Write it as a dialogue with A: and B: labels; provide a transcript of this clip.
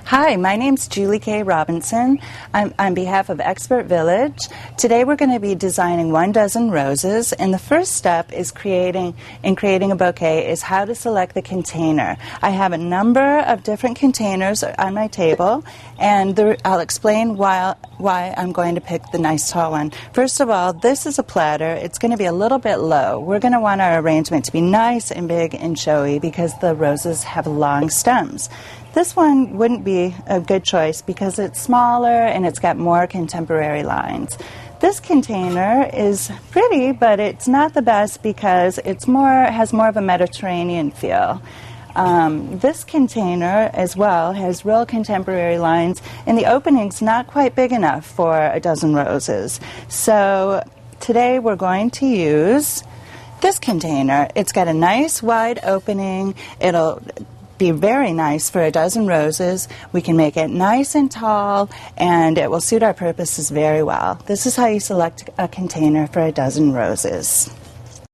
A: Hi, my name's Julie K. Robinson. I'm on behalf of Expert Village. Today we're going to be designing 12 roses, and the first step is creating a bouquet is how to select the container. I have a number of different containers on my table, and I'll explain why I'm going to pick the nice tall one. First of all, this is a platter. It's going to be a little bit low. We're going to want our arrangement to be nice and big and showy because the roses have long stems. This one wouldn't be a good choice because it's smaller and it's got more contemporary lines. This container is pretty, but it's not the best because it has more of a Mediterranean feel. This container as well has real contemporary lines, and the opening's not quite big enough for 12 roses. So today we're going to use this container. It's got a nice wide opening. It'll be very nice for 12 roses. We can make it nice and tall, and it will suit our purposes very well. This is how you select a container for 12 roses.